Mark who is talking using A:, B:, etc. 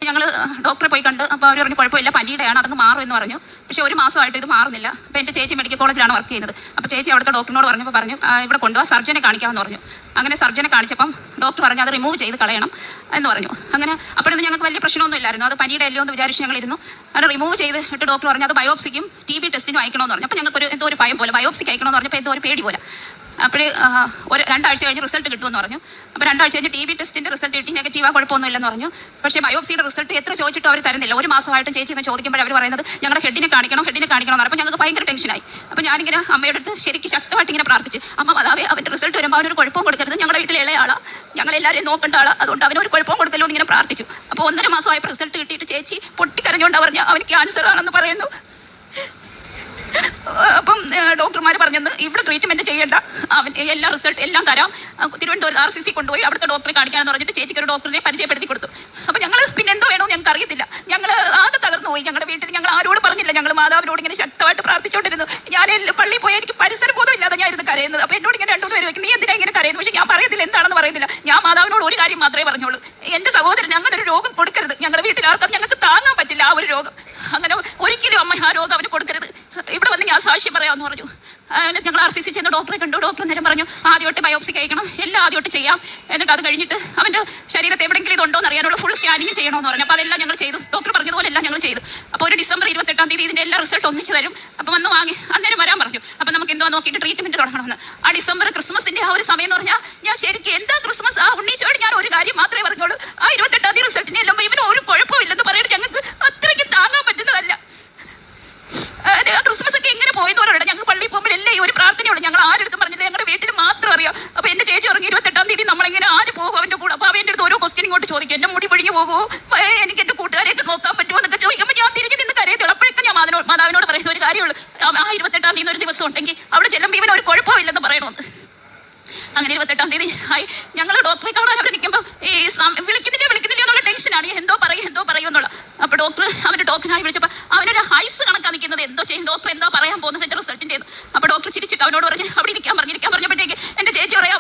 A: ഞങ്ങൾ ഡോക്ടറെ പോയി കണ്ട് അപ്പോൾ അവർ പറഞ്ഞു കുഴപ്പമില്ല, പനിയുടെയാണ്, അതങ്ങ് മാറും എന്ന് പറഞ്ഞു. പക്ഷേ ഒരു മാസമായിട്ട് ഇത് മാറുന്നില്ല. അപ്പോൾ എൻ്റെ ചേച്ചി മെഡിക്കൽ കോളേജിലാണ് വർക്ക് ചെയ്യുന്നത്. അപ്പോൾ ചേച്ചി അവിടുത്തെ ഡോക്ടറിനോട് പറഞ്ഞു ഇവിടെ കൊണ്ടുപോകാൻ സർജനെ കാണിക്കാമെന്ന് പറഞ്ഞു. അങ്ങനെ സർജനെ കാണിച്ചപ്പം ഡോക്ടർ പറഞ്ഞു അത് റിമൂവ് ചെയ്ത് കളയണം എന്ന് പറഞ്ഞു. അങ്ങനെ അപ്പോഴൊന്നും ഞങ്ങൾക്ക് വലിയ പ്രശ്നമൊന്നും ഇല്ലായിരുന്നു. അത് പനിയുടെ അല്ലോ എന്ന് വിചാരിച്ച് ഞങ്ങളിരുന്നു. അങ്ങനെ റിമൂവ് ചെയ്തിട്ട് ഡോക്ടർ പറഞ്ഞു അത് ബയോപ്സിക്കും TB ടെസ്റ്റിനും അയക്കണമെന്ന് പറഞ്ഞു. അപ്പോൾ ഞങ്ങൾക്ക് എന്തോ ഒരു ഭയം പോലെ, ബയോപ്സിക്ക് അയക്കണമെന്ന് പറഞ്ഞപ്പോൾ എന്തോ ഒരു പേടി പോലെ. അപ്പോൾ ഒരു 2 ആഴ്ച കഴിഞ്ഞ് റിസൾട്ട് കിട്ടുമെന്ന് പറഞ്ഞു. അപ്പോൾ 2 ആഴ്ച കഴിഞ്ഞ് TB ടെസ്റ്റിൻ്റെ റിസൾട്ട് കിട്ടി, നെഗറ്റീവാ, കുഴപ്പമൊന്നുമില്ലെന്ന് പറഞ്ഞു. പക്ഷേ ബയോപ്സിയുടെ റിസൾട്ട് എത്ര ചോദിച്ചിട്ടും അവർ തരുന്നില്ല. ഒരു മാസമായിട്ട് ചേച്ചി എന്ന് ചോദിക്കുമ്പോൾ അവർ പറയുന്നത് ഞങ്ങളുടെ ഹെഡിനെ കാണിക്കണം എന്ന് പറഞ്ഞു. അപ്പോൾ ഞങ്ങൾക്ക് ഭയങ്കര ടെൻഷനായി. അപ്പോൾ ഞാനിങ്ങനെ അമ്മയുടെ അടുത്ത് ശരിക്കും ശക്തമായിട്ട് ഇങ്ങനെ പ്രാർത്ഥിച്ച്, അമ്മ അതാവേ അവൻ്റെ റിസൾട്ട് വരുമ്പോൾ അവനൊരു കുഴപ്പവും കൊടുക്കരുത്, ഞങ്ങളുടെ വീട്ടിലെ ഇളയ ആളാണ്, ഞങ്ങളെല്ലാവരെയും നോക്കേണ്ട ആളാണ്, അതുകൊണ്ട് അവനൊരു കുഴപ്പവും കൊടുക്കല്ലോ എന്നിങ്ങനെ പ്രാർത്ഥിച്ചു. അപ്പോൾ 1.5 മാസമായപ്പോൾ റിസൾട്ട് കിട്ടിയിട്ട് ചേച്ചി പൊട്ടിക്കരഞ്ഞുകൊണ്ട് പറഞ്ഞു അവന് ക്യാൻസർ ആണെന്ന് പറയുന്നു. അപ്പം ഡോക്ടർമാർ പറഞ്ഞത് ഇവിടെ ട്രീറ്റ്മെൻറ്റ് ചെയ്യേണ്ട, അവൻ എല്ലാ റിസൾട്ട് എല്ലാം തരാം, തിരുവനന്തപുരം RCC കൊണ്ടുപോയി അവിടുത്തെ ഡോക്ടറെ കാണിക്കാമെന്ന് പറഞ്ഞിട്ട് ചേച്ചിക്ക് ഒരു ഡോക്ടറിനെ പരിചയപ്പെടുത്തി കൊടുത്തു. അപ്പോൾ ഞങ്ങൾ പിന്നെ എന്തോ വേണമെന്ന് ഞങ്ങൾക്ക് അറിയത്തില്ല. ഞങ്ങൾ ആകെ തകർന്നു പോയി. ഞങ്ങളുടെ വീട്ടിൽ ഞങ്ങൾ ആരോടും പറഞ്ഞില്ല. ഞങ്ങൾ മാതാവിനോട് ഇങ്ങനെ ശക്തമായിട്ട് പ്രാർത്ഥിച്ചുകൊണ്ടിരുന്നു. ഞാൻ പള്ളിയിൽ പോയി എനിക്ക് പരിസര ബോധം ഇല്ലാതെ ഞാൻ ഇരുന്ന് കരയുന്നത്. അപ്പോൾ എന്നോട് ഇങ്ങനെ 2 പേര് വയ്ക്കും, നീ എന്തിനാ ഇങ്ങനെ കരയുന്നു? പക്ഷേ ഞാൻ പറയത്തില്ല, എന്താണെന്ന് പറയുന്നില്ല. ഞാൻ മാതാവിനോട് ഒരു കാര്യം മാത്രമേ പറഞ്ഞോളൂ, എൻ്റെ സഹോദരൻ അങ്ങനെ ഒരു രോഗം കൊടുക്കരുത്, ഞങ്ങളുടെ വീട്ടിൽ ആർക്കും ഞങ്ങൾക്ക് താങ്ങാൻ പറ്റില്ല ആ ഒരു രോഗം, അങ്ങനെ ഒരിക്കലും അമ്മ ആ രോഗം അവന് കൊടുക്കരുത്, ഇവിടെ വന്ന് ഞാൻ സാക്ഷ്യം പറയാമെന്ന് പറഞ്ഞു. ഞങ്ങൾ RCC ചെന്ന് ഡോക്ടറെ കണ്ടു. ഡോക്ടർ നേരം പറഞ്ഞു ആദ്യമായിട്ട് ബയോപ്സിക്ക് അയക്കണം, എല്ലാം ആദ്യമായിട്ട് ചെയ്യാം, എന്നിട്ട് അത് കഴിഞ്ഞിട്ട് അവൻ്റെ ശരീരത്തെ എവിടെയെങ്കിലും ഇതുണ്ടോ എന്ന് അറിയാനുള്ള ഫുൾ സ്കാനിങ് ചെയ്യണമെന്ന് പറഞ്ഞു. അപ്പോൾ അതെല്ലാം ഞങ്ങൾ ചെയ്തു, ഡോക്ടർ പറഞ്ഞതുപോലെ എല്ലാം ഞങ്ങൾ ചെയ്തു. അപ്പോൾ ഒരു ഡിസംബർ 28-ാം തീയതി ഇതിൻ്റെ എല്ലാ റിസൾട്ട് ഒന്നിച്ച് തരും, അപ്പോൾ വന്ന് വാങ്ങി അന്നേരം വരാൻ പറഞ്ഞു. അപ്പോൾ നമുക്ക് എന്തോ നോക്കിയിട്ട് ട്രീറ്റ്മെൻറ്റ് തുടങ്ങണമെന്ന്. ആ ഡിസംബർ ക്രിസ്മസിൻ്റെ ആ ഒരു സമയം എന്ന് പറഞ്ഞാൽ ഞാൻ ശരിക്കും എന്താ ക്രിസ്മസ്, ആ ഉണ്ണീശോട് ഞാൻ ഒരു കാര്യം മാത്രമേ പറഞ്ഞോളൂ, ആ 28-ാം തീയതി റിസൾട്ടിനെ എല്ലാം ഇവന് ഒരു കുഴപ്പമില്ലെന്ന് പറയുന്നത് ഞങ്ങൾക്ക് അത്രയ്ക്ക് താങ്ങാൻ പറ്റുന്നതല്ല. ക്രിസ്മസ് ഒക്കെ എങ്ങനെ പോയെന്ന് പറയട്ടെ, ഞങ്ങൾ പള്ളിയിൽ പോകുമ്പോഴല്ലേ ഈ ഒരു പ്രാർത്ഥനയുള്ളൂ, ഞങ്ങൾ ആരെടുത്തും പറഞ്ഞില്ല, ഞങ്ങളുടെ വീട്ടിൽ മാത്രം അറിയാം. അപ്പോൾ എൻ്റെ ചേച്ചി പറഞ്ഞു 28-ാം തീയതി നമ്മളിങ്ങനെ ആര് പോകും അവൻ്റെ കൂടെ. അപ്പോൾ അവൻ്റെ അടുത്ത് ഓരോ ക്വസ്റ്റ്യൻ ഇങ്ങോട്ട് ചോദിക്കും, എൻ്റെ മുടി പൊഴിഞ്ഞു പോകുമോ, എനിക്ക് എൻ്റെ കൂട്ടുകാരെയൊക്കെ നോക്കാൻ പറ്റുമോ എന്നൊക്കെ ചോദിക്കുമ്പോൾ ഞാൻ തിരിഞ്ഞ് നിന്ന് കരയത്തുള്ളൂ. അപ്പോഴൊക്കെ ഞാൻ മാതാവിനോട് പറയുന്ന ഒരു കാര്യമുള്ളൂ, ആ 28-ാം തീയതി ഒരു ദിവസം ഉണ്ടെങ്കിൽ അവിടെ ചെല്ലുമ്പോൾ ഇവന് ഒരു കുഴപ്പമില്ലെന്ന് പറയണമെന്ന്. അങ്ങനെ 28-ാം തീയതി ആയി. ഞങ്ങൾ ഡോക്ടറെ കാണാൻ അവിടെ നിൽക്കുമ്പോൾ ഈ വിളിക്കുന്നില്ല എന്നുള്ള ടെൻഷനാണ്, എന്തോ പറയും എന്നുള്ള. അപ്പോൾ ഡോക്ടർ അവൻ്റെ ടോക്കനായി വിളിച്ചപ്പോൾ അവനൊരു ഐസ് കണക്കാൻ നിൽക്കുന്നത്, എന്തോ ചെയ്യും ഡോക്ടർ എന്തോ പറയാൻ പോകുന്നത് എൻ്റെ റിസൾട്ടിൻ്റെ. അപ്പോൾ ഡോക്ടർ ചിരിച്ചിട്ട് അവനോട് പറഞ്ഞ് അവിടെ ഇരിക്കാൻ പറഞ്ഞപ്പോഴത്തേക്ക് എൻ്റെ ചേച്ചി പറയാം